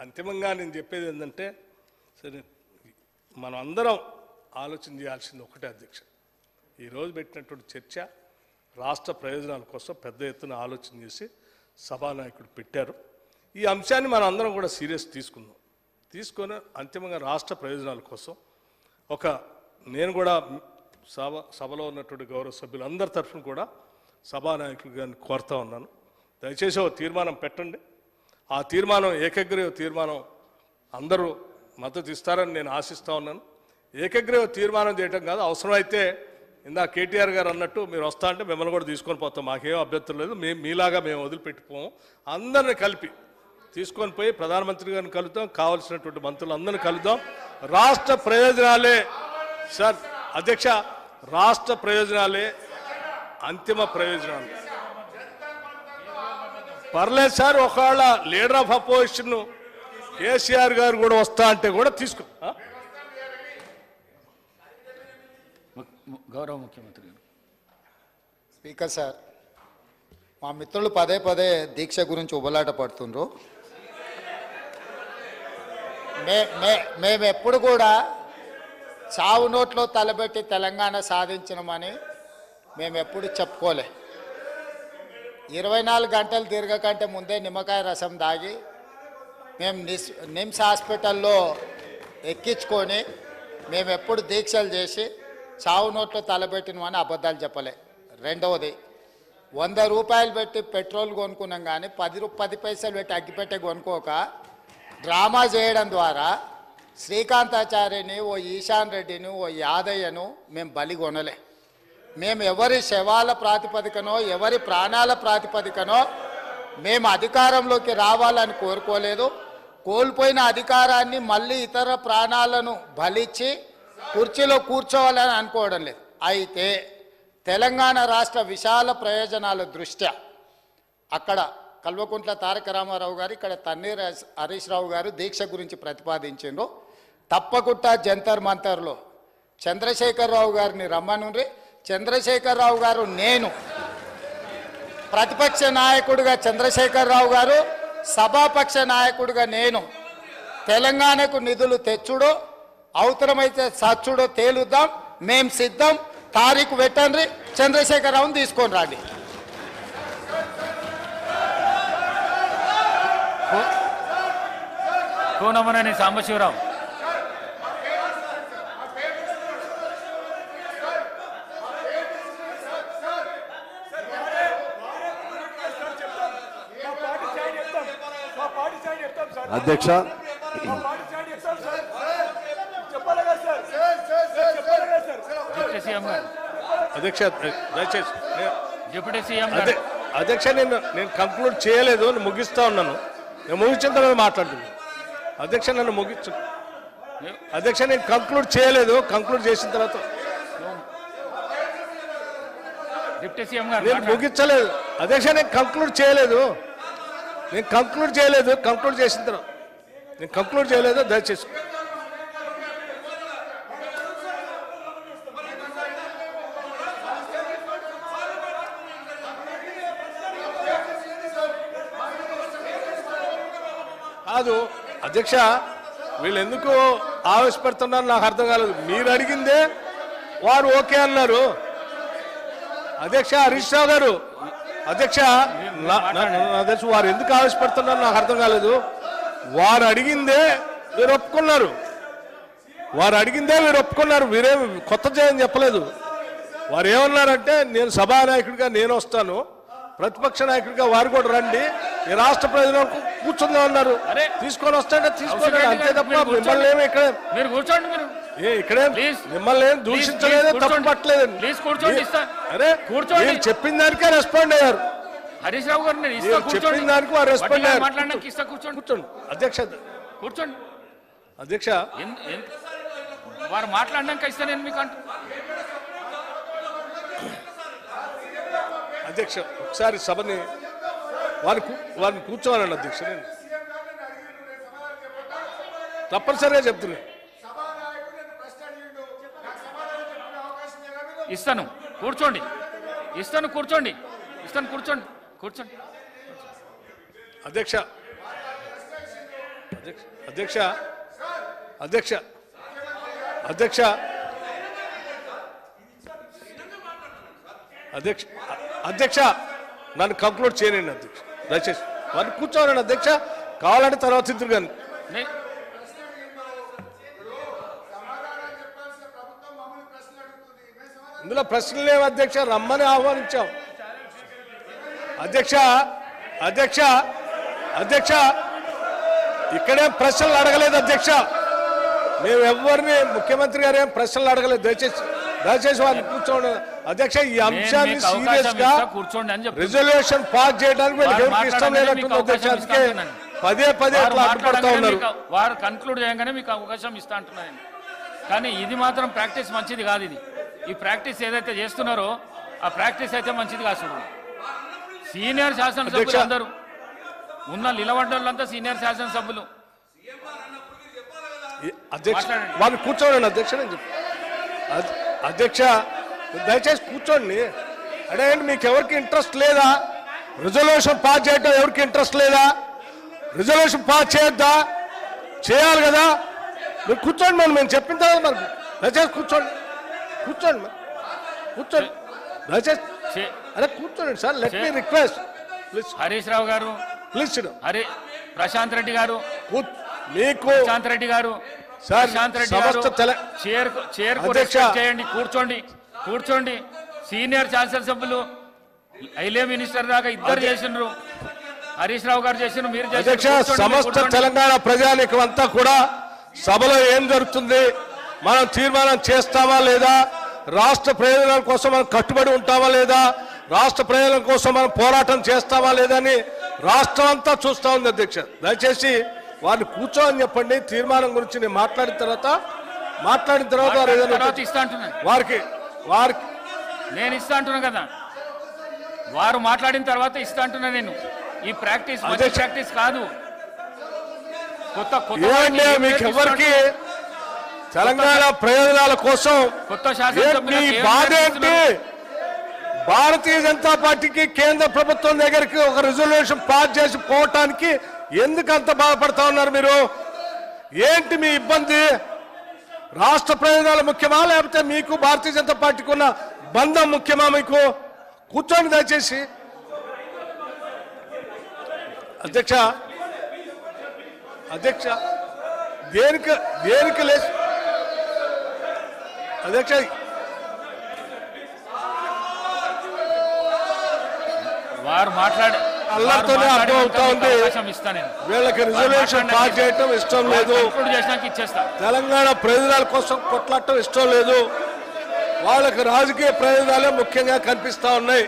అంతిమంగా నేను చెప్పేది ఏంటంటే సరే మనం అందరం ఆలోచన చేయాల్సింది ఒకటే అధ్యక్ష, ఈరోజు పెట్టినటువంటి చర్చ రాష్ట్ర ప్రయోజనాల కోసం పెద్ద ఎత్తున ఆలోచన చేసి సభానాయకుడు పెట్టారు. ఈ అంశాన్ని మనం అందరం కూడా సీరియస్ తీసుకొని అంతిమంగా రాష్ట్ర ప్రయోజనాల కోసం నేను కూడా సభలో ఉన్నటువంటి గౌరవ సభ్యులందరి తరఫున కూడా సభానాయకులు గారిని కోరుతా ఉన్నాను, దయచేసి ఒక తీర్మానం పెట్టండి. ఆ తీర్మానం ఏకగ్రీవ తీర్మానం అందరూ మద్దతు ఇస్తారని నేను ఆశిస్తూ ఉన్నాను. ఏకగ్రీవ తీర్మానం చేయటం కాదు, అవసరమైతే ఇందా కేటీఆర్ గారు అన్నట్టు మీరు వస్తా అంటే మిమ్మల్ని కూడా తీసుకొని పోతాం, మాకేం అభ్యంతరం లేదు, మీలాగా మేము వదిలిపెట్టిపోము. అందరిని కలిపి తీసుకొని పోయి ప్రధానమంత్రి గారిని కలుద్దాం, కావాల్సినటువంటి మంత్రులందరినీ కలుద్దాం. రాష్ట్ర ప్రయోజనాలే సార్ అధ్యక్ష, రాష్ట్ర ప్రయోజనాలే అంతిమ ప్రయోజనాలు. పర్లేదు సార్, ఒకవేళ లీడర్ ఆఫ్ అపోజిషన్ కేసీఆర్ గారు కూడా వస్తా అంటే కూడా తీసుకో. గౌరవ ముఖ్యమంత్రి గారు. స్పీకర్ సార్, మా మిత్రులు పదే పదే దీక్ష గురించి ఉబలాట పడుతుండ్రు. మేము ఎప్పుడు కూడా చావు నోట్లో తలబెట్టి తెలంగాణ సాధించినామని మేము ఎప్పుడు చెప్పుకోలే. 24 గంటలు తిరగకంటే ముందే నిమ్మకాయ రసం దాగి మేము నిమ్స్ హాస్పిటల్లో ఎక్కించుకొని మేము ఎప్పుడు దీక్షలు చేసి చావు నోట్లో తలబెట్టినమని అబద్ధాలు చెప్పలే. రెండవది, 100 రూపాయలు పెట్టి పెట్రోల్ కొనుక్కున్నాం కానీ 10 పైసలు పెట్టి అగ్గిపెట్టే కొనుక్కోక డ్రామా చేయడం ద్వారా శ్రీకాంతాచార్యని, ఓ ఈశాన్ రెడ్డిని, ఓ యాదయ్యను మేము బలి కొనలే. మేము ఎవరి శవాల ప్రాతిపదికనో ఎవరి ప్రాణాల ప్రాతిపదికనో మేము అధికారంలోకి రావాలని కోరుకోలేదు. కోల్పోయిన అధికారాన్ని మళ్ళీ ఇతర ప్రాణాలను బలిచ్చి కుర్చీలో కూర్చోవాలని అనుకోవడం లేదు. అయితే తెలంగాణ రాష్ట్ర విశాల ప్రయోజనాల దృష్ట్యా అక్కడ కల్వకుంట్ల తారక రామారావు గారు, ఇక్కడ తన్నీర్ హరీష్ రావు గారు దీక్ష గురించి ప్రతిపాదించారు. తప్పకుండా జంతర్ మంతర్లో చంద్రశేఖరరావు గారిని రమ్మనుండ్రి. చంద్రశేఖరరావు గారు, నేను ప్రతిపక్ష నాయకుడిగా చంద్రశేఖరరావు గారు, సభాపక్ష నాయకుడిగా నేను తెలంగాణకు నిధులు తెచ్చుడో అవసరమైతే సచ్చుడో తేలుద్దాం. మేం సిద్ధం. తారీఖు పెట్టండి, చంద్రశేఖరరావుని తీసుకొని రండి. కోనమనేని సాంబశివరావు. అధ్యక్ష, అధ్యక్ష దయచేసి డిప్యూటీ సీఎం అధ్యక్ష, నేను కంక్లూడ్ చేయలేదు, ముగిస్తా ఉన్నాను. నేను ముగించిన తర్వాత మాట్లాడుతున్నాను. అధ్యక్ష నన్ను ముగించు. అధ్యక్ష నేను కంక్లూడ్ చేయలేదు, కంక్లూడ్ చేసిన తర్వాత డిప్యూటీ సీఎం గారు నేను ముగించలేదు. అధ్యక్ష నేను కంక్లూడ్ చేయలేదు, కంక్లూడ్ చేసిన తర్వాత నేను కంక్లూడ్ చేయలేదు. దయచేసి కాదు అధ్యక్ష, వీళ్ళు ఎందుకు ఆవేశపడుతున్నారు నాకు అర్థం కాలేదు. మీరు అడిగిందే వారు ఓకే అన్నారు. అధ్యక్ష హరీష్ రావు గారు, అధ్యక్ష వారు ఎందుకు ఆవేశపడుతున్నారు నాకు అర్థం కాలేదు. వారు అడిగిందే మీరు ఒప్పుకున్నారు, మీరేం కొత్త చేయని చెప్పలేదు. వారు ఏమన్నారంటే నేను సభానాయకుడిగా నేను వస్తాను, ప్రతిపక్ష నాయకుడిగా వారు కూడా రండి, ఈ రాష్ట్ర ప్రజలకు కూర్చుందాం అన్నారు. తీసుకొని వస్తాంటే తీసుకోండి, అంతే తప్ప మిమ్మల్ని ఏమి ఇక్కడ ఇక్కడే మిమ్మల్ని ఏం దూషించలేదు, తప్పు పట్టలేదు. అరే కూర్చోండి, చెప్పిన దానికే రెస్పాండ్ అయ్యారు. హరీష్ రావు గారు చెప్పిన దానికి వారు రెస్పాండ్ అయ్యారు. కూర్చోండి అధ్యక్ష, కూర్చోండి అధ్యక్ష. వారు మాట్లాడినాక ఇస్తా నేను మీకు అంటూ. అధ్యక్ష ఒకసారి సభని వారిని కూర్చోవాలండి అధ్యక్ష. నేను తప్పనిసరిగా చెప్తున్నా. ఇస్తాను కూర్చోండి, కూర్చోండి. అధ్యక్ష అధ్యక్ష అధ్యక్ష అధ్యక్ష అధ్యక్ష అధ్యక్ష నన్ను కంక్లూడ్ చేయనండి అధ్యక్ష దయచేసి వారిని కూర్చోనండి అధ్యక్ష కావాలంటే తర్వాత ఇద్దరు కానీ నే- ఇందులో ప్రశ్నలు లేవు అధ్యక్ష రమ్మని ఆహ్వానించాం అధ్యక్ష అధ్యక్ష అధ్యక్ష ఇక్కడేం ప్రశ్నలు అడగలేదు అధ్యక్ష మేము ఎవరిని ముఖ్యమంత్రి గారు ఏం ప్రశ్నలు అడగలేదు దయచేసి వారిని కూర్చోండి అధ్యక్ష ఈ అంశాన్ని మీకు అవకాశం సీరియస్ గా ఇస్తా, కూర్చోండి అని చెప్తున్నా. రిజల్యూషన్ పాస్ చేయడానికి వీళ్ళకి వారు ఎవరికి ఇష్టం మాట్లాడగానే లేనట్టుంది మీకు అధ్యక్ష అవకాశం అందుకే ఇస్తా అంటున్నాను. పదే పదే వారు అట్లా అడ్డుపడతా మాట్లాడగానే ఉన్నారు మీకు- వారు కన్క్లూడ్ చేయగానే మీకు అవకాశం ఇస్తా అంటున్నాను కానీ ఇది మాత్రం ప్రాక్టీస్ మంచిది కాదు ఇది ఈ ప్రాక్టీస్ ఏదైతే చేస్తున్నారో ఆ ప్రాక్టీస్ అయితే మంచిది కాదు చూడు సీనియర్ శాసనసభ్యులు అధ్యక్ష. అందరూ ఉన్న నిలబడ్డోళ్ళంతా సీనియర్ శాసనసభ్యులు అధ్యక్ష మాట్లాడండి. వారిని కూర్చోండి అధ్యక్ష నేను చెప్పు అధ్యక్ష దయచేసి కూర్చోండి అంటే ఏంటి మీకు ఎవరికి ఇంట్రెస్ట్ లేదా రిజల్యూషన్ పాస్ చేయడం ఎవరికి ఇంట్రెస్ట్ లేదా రిజల్యూషన్ పాస్ చేయొద్దా చేయాలి కదా మీరు కూర్చోండి మరి మేము చెప్పిన తర్వాత మరి దయచేసి కూర్చోండి కూర్చోండి మరి కూర్చోండి దయచేసి చే- అరే కూర్చోండి sir let me request please Harish Rao garu please Prashanth Reddy గారు మీకు ప్రశాంత్ రెడ్డి గారు సార్, ప్రశాంత్ రెడ్డి గారు సమస్త చైర్ కు అధ్యక్ష. రెస్పెక్ట్ చేయండి కూర్చోండి సీనియర్ శాసనసభ్యులు ఐలే మినిస్టర్ దాకా ఇద్దరు చేసిండ్రు హరీష్ రావు గారు చేసిండ్రు మీరు చేసిండ్రు. అధ్యక్ష కూర్చోండి, సమస్త కూర్చోండి. తెలంగాణ ప్రజానీకం అంతా కూడా సభలో ఏం జరుగుతుంది మనం తీర్మానం చేస్తామా లేదా రాష్ట్ర ప్రయోజనాల కోసం మనం కట్టుబడి ఉంటామా లేదా రాష్ట్ర ప్రయోజనం కోసం మనం పోరాటం చేస్తామా లేదా అని రాష్ట్రం అంతా చూస్తా ఉంది అధ్యక్ష దయచేసి వారిని కూర్చోని చెప్పండి తీర్మానం గురించి నేను మాట్లాడిన తర్వాత వారు ఏదైనా తర్వాత ఇస్తా అంటున్నాను వారికి నేను ఇస్తా అంటున్నా కదా వారు మాట్లాడిన తర్వాత ఇస్తా అంటున్నా నేను ఈ ప్రాక్టీస్ మంచి అధ్యక్ష. ప్రాక్టీస్ కాదు కొత్త కొత్త ఏమండి వారిని మీకు ఏం ఎవరికి చేస్తున్నారు? తెలంగాణ ప్రయోజనాల కోసం కొత్త ఏంటి శాసనసభ్యులకు ఏం బాధ ఏంటి నేర్పిస్తున్నారు? భారతీయ జనతా పార్టీకి కేంద్ర ప్రభుత్వం దగ్గరికి ఒక రిజల్యూషన్ పాస్ చేసి పోవటానికి ఎందుకు అంత బాధపడతా ఉన్నారు మీరు ఏంటి మీ ఇబ్బంది రాష్ట్ర ప్రయోజనాలు ముఖ్యమా లేకపోతే మీకు భారతీయ జనతా పార్టీకి ఉన్న బంధం ముఖ్యమా మీకు కూర్చోండి దయచేసి అధ్యక్ష అధ్యక్ష దేనికి లేదు అధ్యక్ష వారు మాట్లాడి అల్లరితోనే అర్థం అవుతా ఉంది. అవకాశం ఇస్తా నేను వీళ్ళకి రిజర్వేషన్ పాస్ చేయటం ఇష్టం లేదు కంక్లూడ్ చేసినాక ఇచ్చేస్తా తెలంగాణ ప్రయోజనాల కోసం కొట్లాడటం ఇష్టం లేదు వాళ్ళకి రాజకీయ ప్రయోజనాలే ముఖ్యంగా కనిపిస్తా ఉన్నాయి